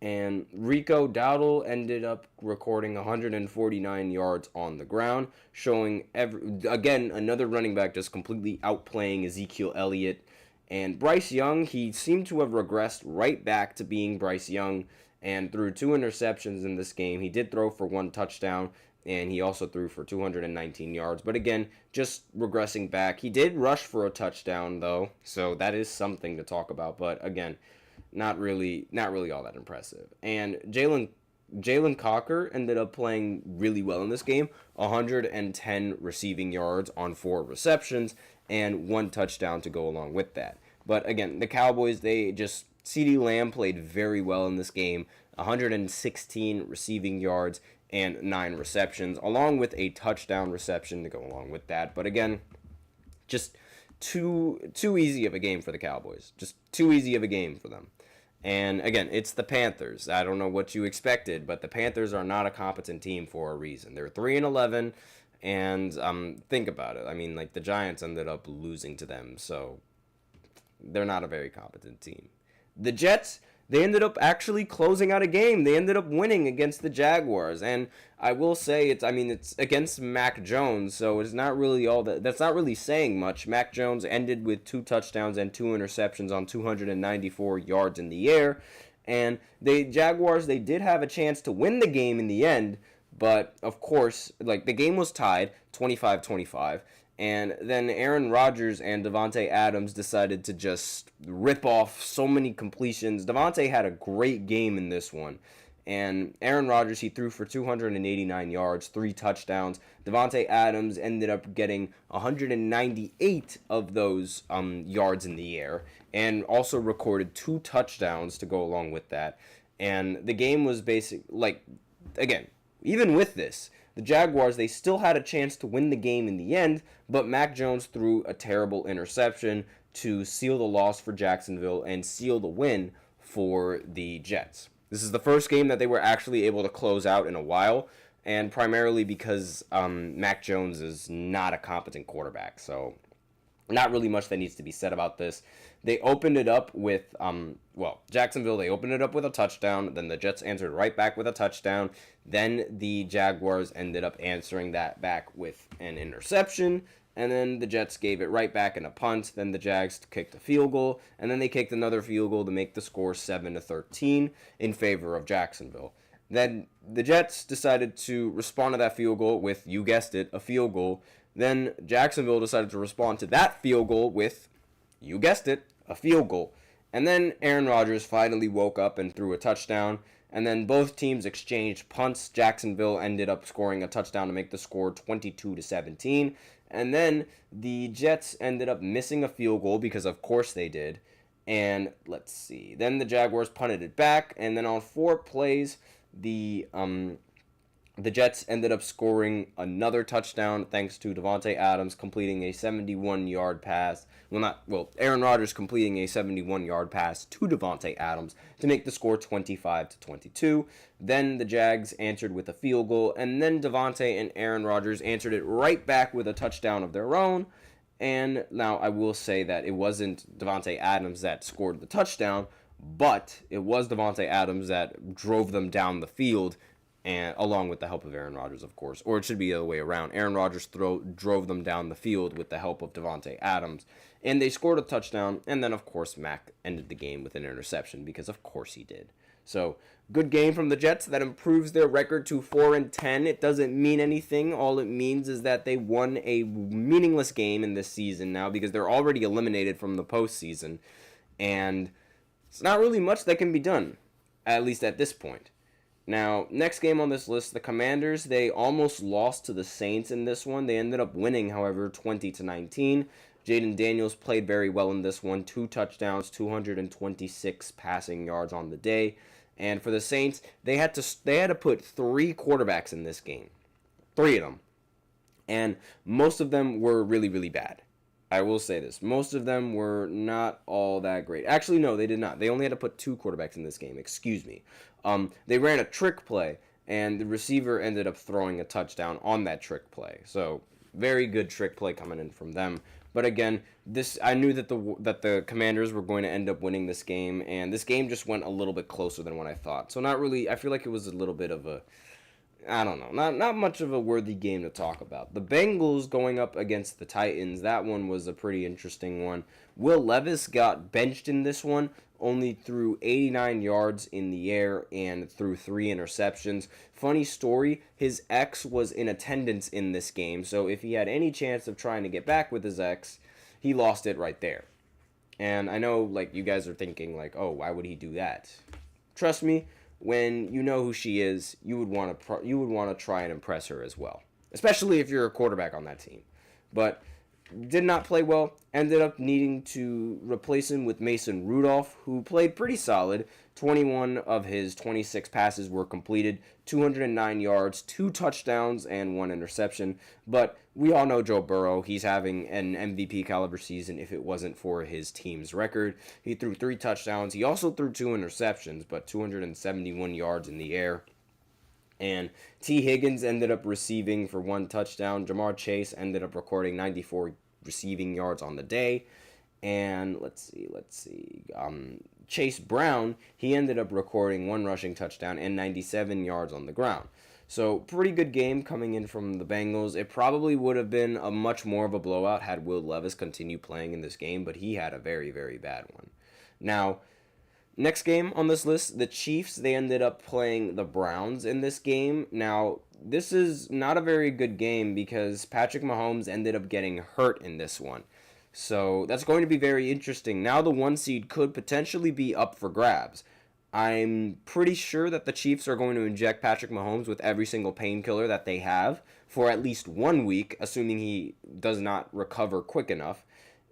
And Rico Dowdle ended up recording 149 yards on the ground, showing, again, another running back just completely outplaying Ezekiel Elliott. And Bryce Young, he seemed to have regressed right back to being Bryce Young, and threw 2 interceptions in this game. He did throw for 1 touchdown, and he also threw for 219 yards. But again, just regressing back. He did rush for a touchdown, though, so that is something to talk about. But again, not really all that impressive. And Jalen Cocker ended up playing really well in this game. 110 receiving yards on 4 receptions and 1 touchdown to go along with that. But again, the Cowboys, CeeDee Lamb played very well in this game. 116 receiving yards and 9 receptions, along with a touchdown reception to go along with that. But again, just too easy of a game for the Cowboys. Just too easy of a game for them. And again, it's the Panthers. I don't know what you expected, but the Panthers are not a competent team for a reason. They're 3-11, and think about it. I mean, like, the Giants ended up losing to them, so they're not a very competent team. The Jets, they ended up actually closing out a game. They ended up winning against the Jaguars, and I will say it's against Mac Jones, so it's not really that's not really saying much. Mac Jones ended with 2 touchdowns and 2 interceptions on 294 yards in the air, and the Jaguars, they did have a chance to win the game in the end, but of course, like, the game was tied 25-25. And then Aaron Rodgers and Davante Adams decided to just rip off so many completions. Davante had a great game in this one. And Aaron Rodgers, he threw for 289 yards, 3 touchdowns. Davante Adams ended up getting 198 of those yards in the air, and also recorded 2 touchdowns to go along with that. And the game was again, even with this, the Jaguars, they still had a chance to win the game in the end, but Mac Jones threw a terrible interception to seal the loss for Jacksonville and seal the win for the Jets. This is the first game that they were actually able to close out in a while, and primarily because Mac Jones is not a competent quarterback, so not really much that needs to be said about this. They opened it up with, Jacksonville, they opened it up with a touchdown. Then the Jets answered right back with a touchdown. Then the Jaguars ended up answering that back with an interception. And then the Jets gave it right back in a punt. Then the Jags kicked a field goal. And then they kicked another field goal to make the score 7-13 in favor of Jacksonville. Then the Jets decided to respond to that field goal with, you guessed it, a field goal. Then Jacksonville decided to respond to that field goal with, you guessed it, a field goal. And then Aaron Rodgers finally woke up and threw a touchdown. And then both teams exchanged punts. Jacksonville ended up scoring a touchdown to make the score 22-17. And then the Jets ended up missing a field goal, because of course they did. And let's see. Then the Jaguars punted it back. And then on 4 plays, the Jets ended up scoring another touchdown thanks to Davante Adams completing a 71-yard pass. Aaron Rodgers completing a 71-yard pass to Davante Adams to make the score 25-22. Then the Jags answered with a field goal, and then Davante and Aaron Rodgers answered it right back with a touchdown of their own. And now I will say that it wasn't Davante Adams that scored the touchdown, but it was Davante Adams that drove them down the field, and along with the help of Aaron Rodgers, of course. Or it should be the other way around. Aaron Rodgers drove them down the field with the help of Davante Adams, and they scored a touchdown, and then, of course, Mac ended the game with an interception, because of course he did. So, good game from the Jets. That improves their record to 4-10. It doesn't mean anything. All it means is that they won a meaningless game in this season now, because they're already eliminated from the postseason, and it's not really much that can be done, at least at this point. Now, next game on this list, the Commanders, they almost lost to the Saints in this one. They ended up winning, however, 20-19. Jaden Daniels played very well in this one. 2 touchdowns, 226 passing yards on the day. And for the Saints, they had to put 3 quarterbacks in this game. 3 of them. And most of them were really, really bad. I will say this. Most of them were not all that great. Actually, no, they did not. They only had to put 2 quarterbacks in this game. Excuse me. They ran a trick play, and the receiver ended up throwing a touchdown on that trick play. So, very good trick play coming in from them. But again, I knew that the Commanders were going to end up winning this game, and this game just went a little bit closer than what I thought. So not really. I feel like it was a little bit of a, I don't know, not much of a worthy game to talk about. The Bengals going up against the Titans, that one was a pretty interesting one. Will Levis got benched in this one, only threw 89 yards in the air and threw 3 interceptions. Funny story, his ex was in attendance in this game, so if he had any chance of trying to get back with his ex, he lost it right there. And I know, like, you guys are thinking, like, oh, why would he do that? Trust me, when you know who she is, you would want to try and impress her as well, especially if you're a quarterback on that team. But did not play well, ended up needing to replace him with Mason Rudolph, who played pretty solid. 21 of his 26 passes were completed, 209 yards, 2 touchdowns, and 1 interception. But we all know Joe Burrow. He's having an MVP caliber season if it wasn't for his team's record. He threw 3 touchdowns. He also threw 2 interceptions, but 271 yards in the air. And T. Higgins ended up receiving for 1 touchdown. Jamar Chase ended up recording 94 receiving yards on the day. And let's see. Chase Brown, he ended up recording 1 rushing touchdown and 97 yards on the ground. So, pretty good game coming in from the Bengals. It probably would have been a much more of a blowout had Will Levis continued playing in this game, but he had a very, very bad one. Now, next game on this list, the Chiefs, they ended up playing the Browns in this game. Now, this is not a very good game because Patrick Mahomes ended up getting hurt in this one. So, that's going to be very interesting. Now, the 1 seed could potentially be up for grabs. I'm pretty sure that the Chiefs are going to inject Patrick Mahomes with every single painkiller that they have for at least 1 week, assuming he does not recover quick enough.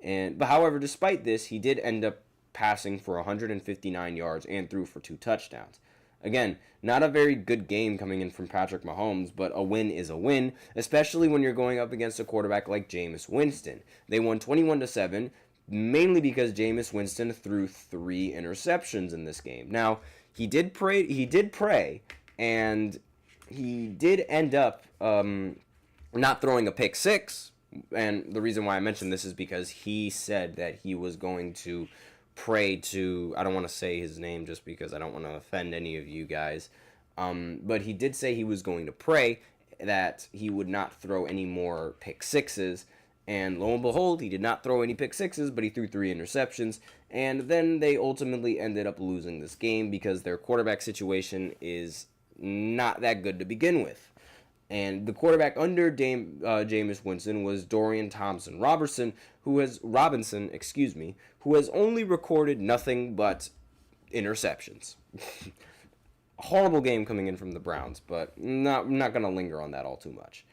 But however, despite this, he did end up passing for 159 yards and threw for 2 touchdowns. Again, not a very good game coming in from Patrick Mahomes, but a win is a win, especially when you're going up against a quarterback like Jameis Winston. They won 21-7, mainly because Jameis Winston threw 3 interceptions in this game. Now, he did pray, and he did end up not throwing a pick 6, and the reason why I mentioned this is because he said that he was going to pray to, I don't want to say his name just because I don't want to offend any of you guys, but he did say he was going to pray that he would not throw any more pick 6s, and lo and behold, he did not throw any pick 6s, but he threw 3 interceptions, and then they ultimately ended up losing this game because their quarterback situation is not that good to begin with. And the quarterback under Jameis Winston was Dorian Thompson-Robinson, who has only recorded nothing but interceptions. Horrible game coming in from the Browns, but not going to linger on that all too much.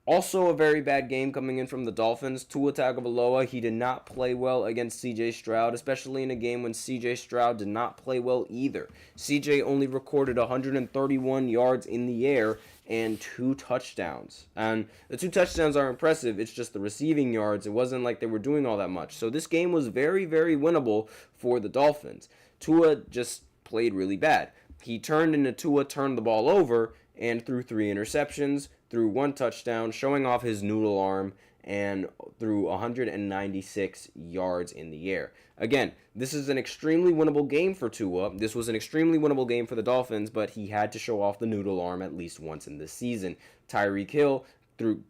Also a very bad game coming in from the Dolphins. Tua Tagovailoa, he did not play well against C.J. Stroud, especially in a game when C.J. Stroud did not play well either. C.J. only recorded 131 yards in the air and 2 touchdowns. And the 2 touchdowns are impressive. It's just the receiving yards. It wasn't like they were doing all that much. So this game was very, very winnable for the Dolphins. Tua just played really bad. He turned the ball over and threw 3 interceptions, threw 1 touchdown, showing off his noodle arm, and threw 196 yards in the air. Again, this is an extremely winnable game for Tua. This was an extremely winnable game for the Dolphins, but he had to show off the noodle arm at least once in this season. Tyreek Hill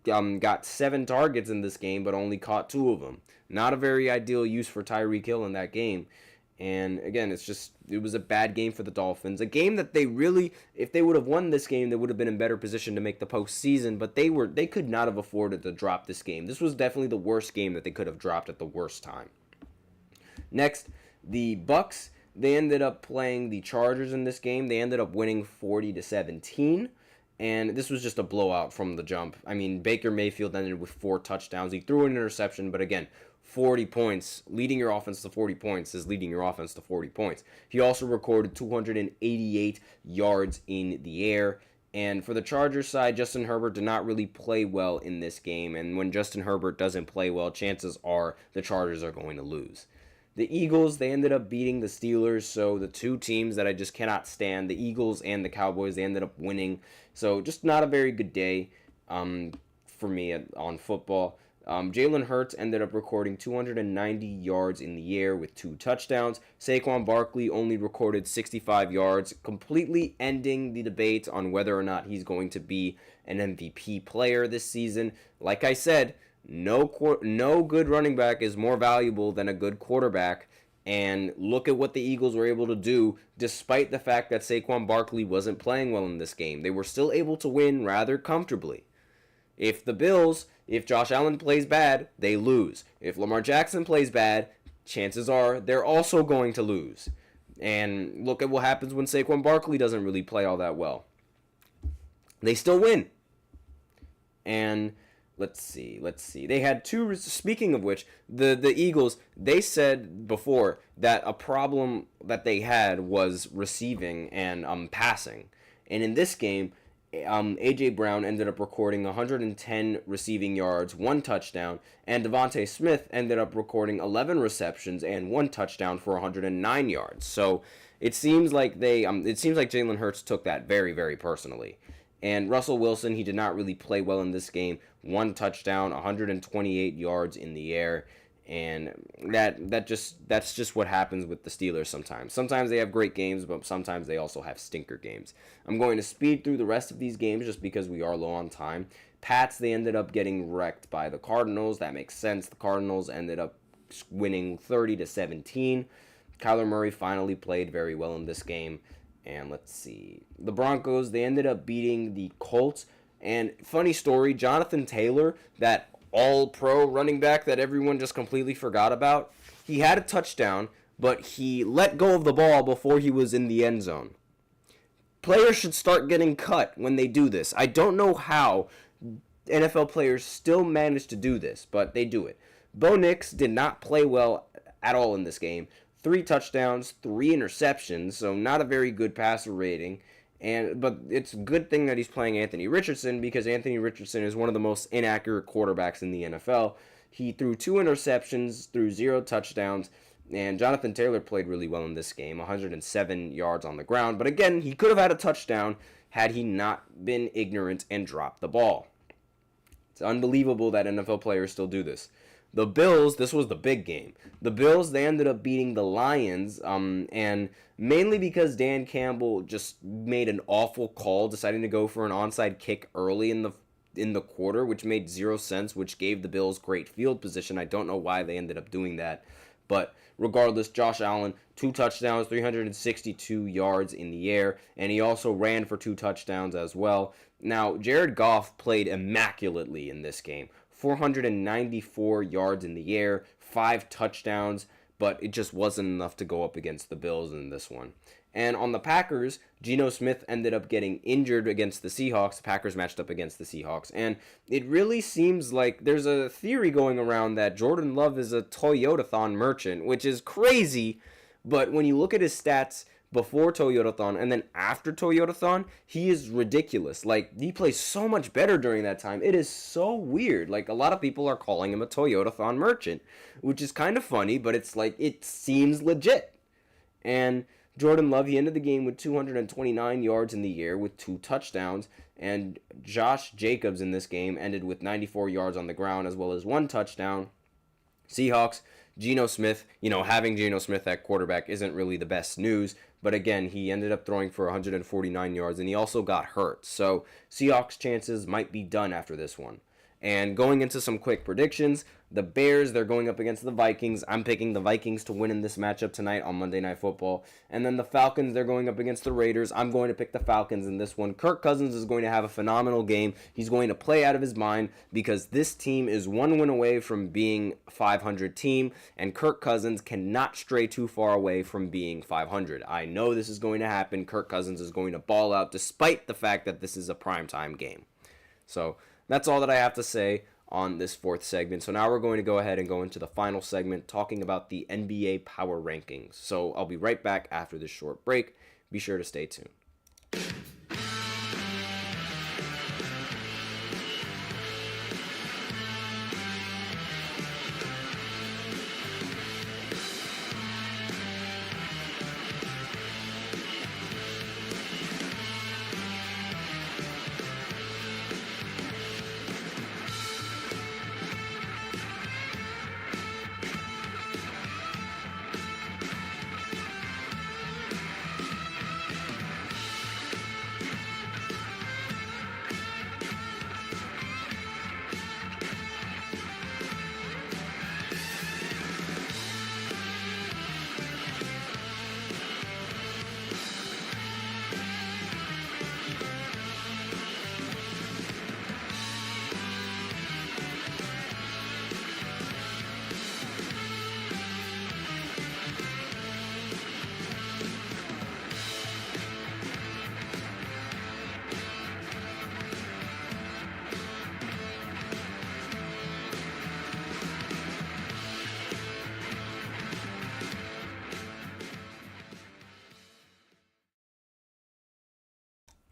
got 7 targets in this game, but only caught 2 of them. Not a very ideal use for Tyreek Hill in that game. And again, it was a bad game for the Dolphins. A game that they really, if they would have won this game, they would have been in better position to make the postseason, but they could not have afforded to drop this game. This was definitely the worst game that they could have dropped at the worst time. Next, the Bucs, they ended up playing the Chargers in this game. They ended up winning 40-17. And this was just a blowout from the jump. I mean, Baker Mayfield ended with 4 touchdowns. He threw an interception, but again, 40 points. Leading your offense to 40 points is leading your offense to 40 points. He also recorded 288 yards in the air. And for the Chargers side, Justin Herbert did not really play well in this game. And when Justin Herbert doesn't play well, chances are the Chargers are going to lose. The Eagles, they ended up beating the Steelers, so the 2 teams that I just cannot stand, the Eagles and the Cowboys, they ended up winning. So just not a very good day for me on football. Jalen Hurts ended up recording 290 yards in the air with 2 touchdowns. Saquon Barkley only recorded 65 yards, completely ending the debate on whether or not he's going to be an MVP player this season. Like I said, no good running back is more valuable than a good quarterback. And look at what the Eagles were able to do despite the fact that Saquon Barkley wasn't playing well in this game. They were still able to win rather comfortably. If Josh Allen plays bad, they lose. If Lamar Jackson plays bad, chances are they're also going to lose. And look at what happens when Saquon Barkley doesn't really play all that well. They still win. And Let's see. They had 2, speaking of which, the Eagles, they said before that a problem that they had was receiving and passing. And in this game, A.J. Brown ended up recording 110 receiving yards, 1 touchdown, and Devontae Smith ended up recording 11 receptions and 1 touchdown for 109 yards. So it seems like Jalen Hurts took that very, very personally. And Russell Wilson, he did not really play well in this game. 1 touchdown, 128 yards in the air, and that's just what happens with the Steelers sometimes. Sometimes they have great games, but sometimes they also have stinker games. I'm going to speed through the rest of these games just because we are low on time. Pats, they ended up getting wrecked by the Cardinals. That makes sense. The Cardinals ended up winning 30-17. Kyler Murray finally played very well in this game. And let's see. The Broncos, they ended up beating the Colts. And funny story, Jonathan Taylor, that all-pro running back that everyone just completely forgot about, he had a touchdown, but he let go of the ball before he was in the end zone. Players should start getting cut when they do this. I don't know how NFL players still manage to do this, but they do it. Bo Nix did not play well at all in this game. 3 touchdowns, 3 interceptions, so not a very good passer rating. But it's a good thing that he's playing Anthony Richardson because Anthony Richardson is one of the most inaccurate quarterbacks in the NFL. He threw 2 interceptions, threw 0 touchdowns, and Jonathan Taylor played really well in this game, 107 yards on the ground. But again, he could have had a touchdown had he not been ignorant and dropped the ball. It's unbelievable that NFL players still do this. The Bills, this was the big game. The Bills, they ended up beating the Lions, and mainly because Dan Campbell just made an awful call, deciding to go for an onside kick early in the quarter, which made 0 sense, which gave the Bills great field position. I don't know why they ended up doing that. But regardless, Josh Allen, 2 touchdowns, 362 yards in the air, and he also ran for 2 touchdowns as well. Now, Jared Goff played immaculately in this game. 494 yards in the air, 5 touchdowns, but it just wasn't enough to go up against the Bills in this one. And on the Packers, Geno Smith ended up getting injured against the Seahawks. The Packers matched up against the Seahawks. And it really seems like there's a theory going around that Jordan Love is a Toyotathon merchant, which is crazy. But when you look at his stats before Toyotathon and then after Toyotathon, he is ridiculous. Like, he plays so much better during that time. It is so weird. Like, a lot of people are calling him a Toyotathon merchant, which is kind of funny, but it's like, it seems legit. And Jordan Love, he ended the game with 229 yards in the air with 2 touchdowns, and Josh Jacobs in this game ended with 94 yards on the ground as well as 1 touchdown. Seahawks, Geno Smith, having Geno Smith at quarterback isn't really the best news, but again, he ended up throwing for 149 yards, and he also got hurt. So Seahawks' chances might be done after this one. And going into some quick predictions, the Bears, they're going up against the Vikings. I'm picking the Vikings to win in this matchup tonight on Monday Night Football. And then the Falcons, they're going up against the Raiders. I'm going to pick the Falcons in this one. Kirk Cousins is going to have a phenomenal game. He's going to play out of his mind because this team is 1 win away from being a 500 team, and Kirk Cousins cannot stray too far away from being 500. I know this is going to happen. Kirk Cousins is going to ball out despite the fact that this is a primetime game. So that's all that I have to say on this 4th segment. So now we're going to go ahead and go into the final segment talking about the NBA Power Rankings. So I'll be right back after this short break. Be sure to stay tuned.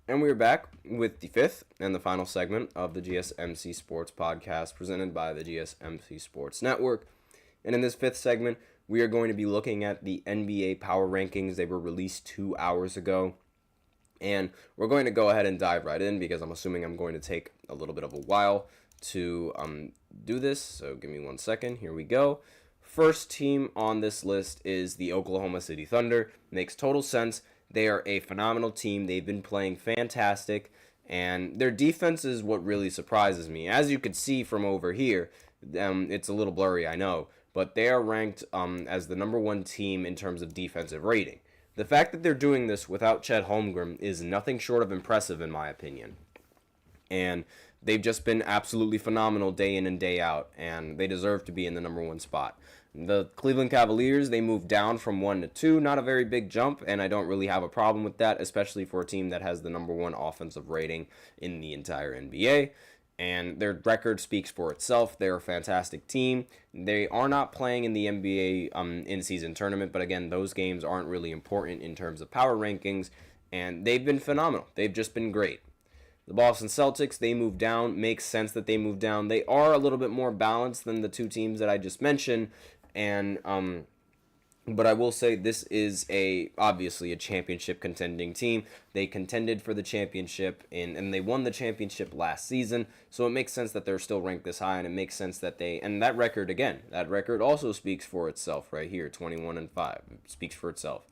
And we're back with the 5th and the final segment of the GSMC Sports Podcast presented by the GSMC Sports Network. And in this 5th segment, we are going to be looking at the NBA Power Rankings. They were released 2 hours ago. And we're going to go ahead and dive right in because I'm assuming I'm going to take a little bit of a while to do this. So give me 1 second. Here we go. First team on this list is the Oklahoma City Thunder. Makes total sense. They are a phenomenal team. They've been playing fantastic, and their defense is what really surprises me. As you could see from over here, it's a little blurry, I know, but they are ranked as the number 1 team in terms of defensive rating. The fact that they're doing this without Chet Holmgren is nothing short of impressive, in my opinion. And they've just been absolutely phenomenal day in and day out, and they deserve to be in the number 1 spot. The Cleveland Cavaliers, they moved down from 1 to 2, not a very big jump, and I don't really have a problem with that, especially for a team that has the number 1 offensive rating in the entire NBA. And their record speaks for itself. They're a fantastic team. They are not playing in the NBA in-season tournament, but again, those games aren't really important in terms of power rankings, and they've been phenomenal. They've just been great. The Boston Celtics, they moved down. Makes sense that they moved down. They are a little bit more balanced than the 2 teams that I just mentioned, and but I will say this is obviously a championship contending team. They contended for the championship and they won the championship last season, so it makes sense that they're still ranked this high, and it makes sense that and that record also speaks for itself right here, 21-5. It speaks for itself.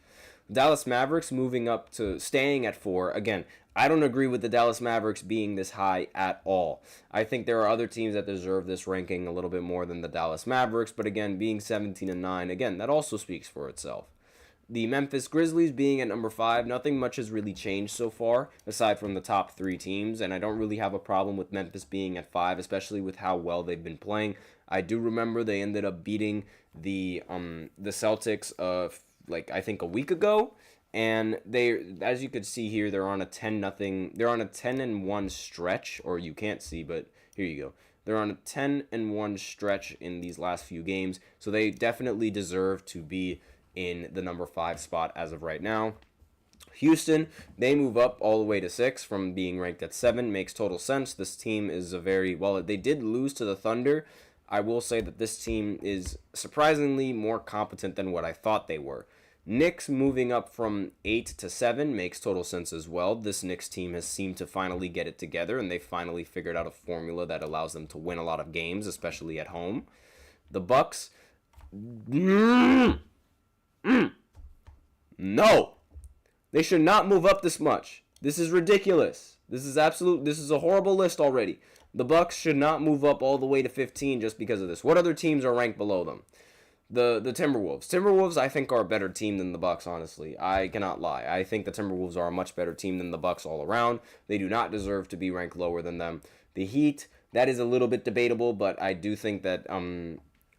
Dallas Mavericks moving up to staying at 4. Again, I don't agree with the Dallas Mavericks being this high at all. I think there are other teams that deserve this ranking a little bit more than the Dallas Mavericks, but again, being 17-9, again, that also speaks for itself. The Memphis Grizzlies being at number 5, nothing much has really changed so far, aside from the top 3 teams, and I don't really have a problem with Memphis being at 5, especially with how well they've been playing. I do remember they ended up beating the Celtics I think a week ago, and they, as you could see here, they're on a 10-1 stretch, or you can't see, but here you go. They're on a 10-1 stretch in these last few games, so they definitely deserve to be in the number 5 spot as of right now. Houston, they move up all the way to 6 from being ranked at 7. Makes total sense. This team is they did lose to the Thunder. I will say that this team is surprisingly more competent than what I thought they were. Knicks moving up from 8 to 7 makes total sense as well. This Knicks team has seemed to finally get it together, and they finally figured out a formula that allows them to win a lot of games, especially at home. The Bucks, no, they should not move up this much. This is ridiculous. This is a horrible list already. The Bucks should not move up all the way to 15 just because of this. What other teams are ranked below them? The Timberwolves. Timberwolves, I think, are a better team than the Bucks, honestly. I cannot lie. I think the Timberwolves are a much better team than the Bucks all around. They do not deserve to be ranked lower than them. The Heat, that is a little bit debatable, but I do think that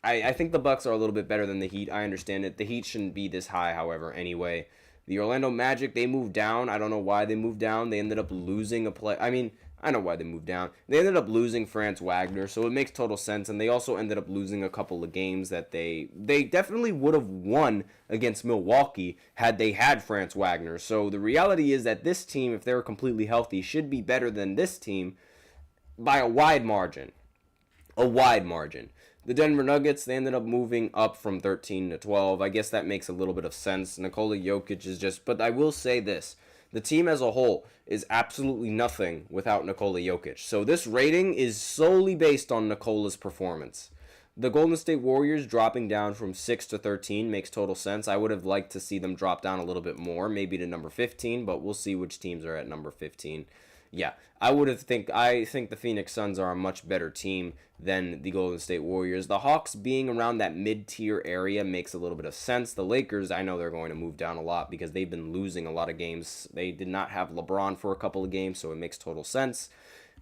I think the Bucks are a little bit better than the Heat. I understand it. The Heat shouldn't be this high, however, anyway. The Orlando Magic, they moved down. I don't know why they moved down. They ended up losing a play. I mean, I know why they moved down. They ended up losing Franz Wagner, so it makes total sense. And they also ended up losing a couple of games that they definitely would have won against Milwaukee had they had Franz Wagner. So the reality is that this team, if they were completely healthy, should be better than this team by a wide margin. A wide margin. The Denver Nuggets, they ended up moving up from 13 to 12. I guess that makes a little bit of sense. Nikola Jokic is just... But I will say this. The team as a whole is absolutely nothing without Nikola Jokic. So this rating is solely based on Nikola's performance. The Golden State Warriors dropping down from 6 to 13 makes total sense. I would have liked to see them drop down a little bit more, maybe to number 15, but we'll see which teams are at number 15. Yeah, I think the Phoenix Suns are a much better team than the Golden State Warriors. The Hawks being around that mid-tier area makes a little bit of sense. The Lakers, I know they're going to move down a lot because they've been losing a lot of games. They did not have LeBron for a couple of games, so it makes total sense.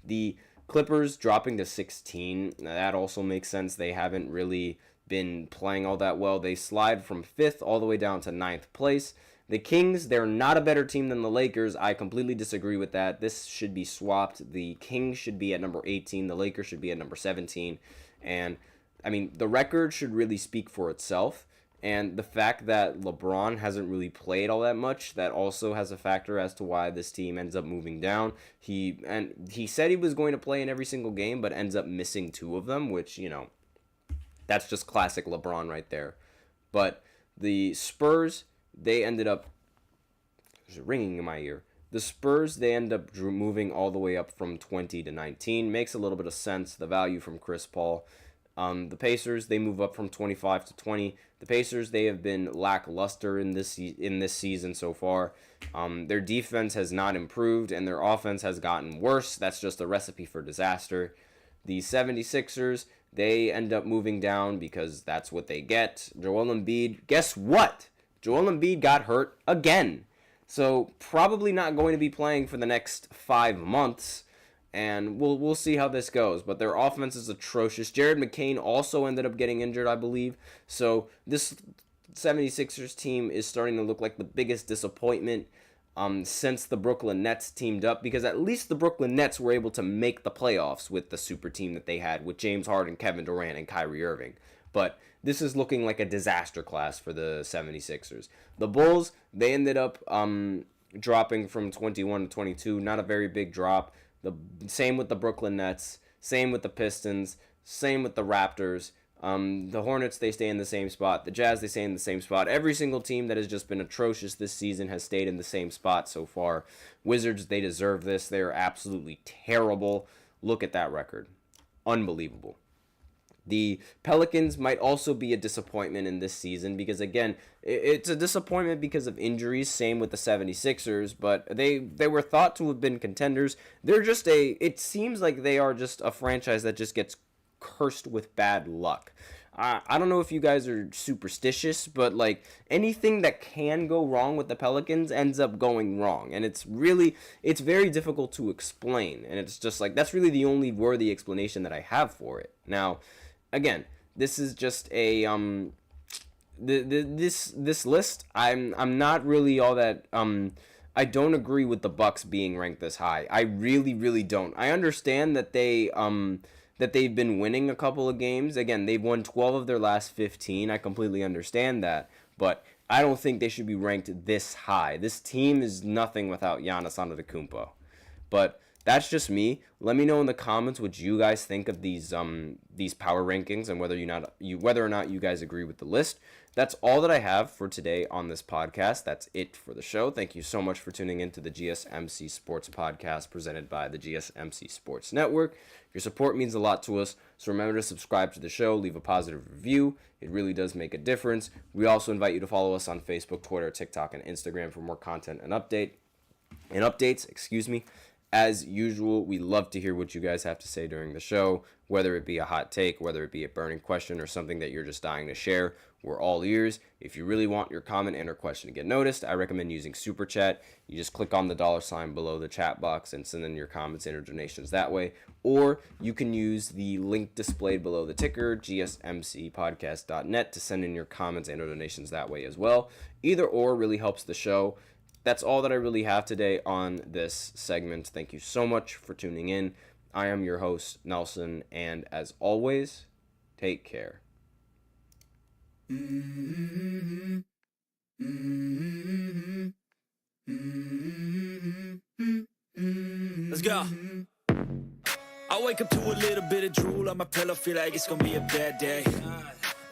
The Clippers dropping to 16, that also makes sense. They haven't really been playing all that well. They slide from 5th all the way down to 9th place. The Kings, they're not a better team than the Lakers. I completely disagree with that. This should be swapped. The Kings should be at number 18. The Lakers should be at number 17. And, I mean, the record should really speak for itself. And the fact that LeBron hasn't really played all that much, that also has a factor as to why this team ends up moving down. He said he was going to play in every single game, but ends up missing 2 of them, which, you know, that's just classic LeBron right there. But the Spurs... they ended up, there's a ringing in my ear. The Spurs, they end up moving all the way up from 20 to 19. Makes a little bit of sense, the value from Chris Paul. The Pacers, they move up from 25 to 20. The Pacers, they have been lackluster in this season so far. Their defense has not improved, and their offense has gotten worse. That's just a recipe for disaster. The 76ers, they end up moving down because that's what they get. Joel Embiid, guess what? Joel Embiid got hurt again. So probably not going to be playing for the next 5 months. And we'll see how this goes. But their offense is atrocious. Jared McCain also ended up getting injured, I believe. So this 76ers team is starting to look like the biggest disappointment since the Brooklyn Nets teamed up. Because at least the Brooklyn Nets were able to make the playoffs with the super team that they had with James Harden, Kevin Durant, and Kyrie Irving. But this is looking like a disaster class for the 76ers. The Bulls, they ended up dropping from 21 to 22. Not a very big drop. The same with the Brooklyn Nets. Same with the Pistons. Same with the Raptors. The Hornets, they stay in the same spot. The Jazz, they stay in the same spot. Every single team that has just been atrocious this season has stayed in the same spot so far. Wizards, they deserve this. They are absolutely terrible. Look at that record. Unbelievable. The Pelicans might also be a disappointment in this season because, again, it's a disappointment because of injuries. Same with the 76ers, but they were thought to have been contenders. They're just it seems like they are just a franchise that just gets cursed with bad luck. I don't know if you guys are superstitious, but like anything that can go wrong with the Pelicans ends up going wrong. And it's very difficult to explain. And it's just like, that's really the only worthy explanation that I have for it. Now, again, this is just a this list. I'm not really all that I don't agree with the Bucks being ranked this high. I really don't. I understand that they've been winning a couple of games. Again, they've won 12 of their last 15. I completely understand that, but I don't think they should be ranked this high. This team is nothing without Giannis Antetokounmpo. But that's just me. Let me know in the comments what you guys think of these power rankings and whether or not you guys agree with the list. That's all that I have for today on this podcast. That's it for the show. Thank you so much for tuning in to the GSMC Sports Podcast presented by the GSMC Sports Network. Your support means a lot to us, so remember to subscribe to the show, leave a positive review. It really does make a difference. We also invite you to follow us on Facebook, Twitter, TikTok, and Instagram for more content and updates. As usual, we love to hear what you guys have to say during the show, whether it be a hot take, whether it be a burning question, or something that you're just dying to share. We're all ears. If you really want your comment and or question to get noticed, I recommend using Super Chat. You just click on the $ below the chat box and send in your comments and or donations that way. Or you can use the link displayed below the ticker, gsmcpodcast.net, to send in your comments and or donations that way as well. Either or really helps the show. That's all that I really have today on this segment. Thank you so much for tuning in. I am your host, Nelson, and as always, take care. Let's go. I wake up to a little bit of drool on my pillow, feel like it's gonna be a bad day.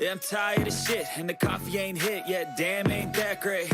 Yeah, I'm tired of shit, and the coffee ain't hit yet, damn ain't that great.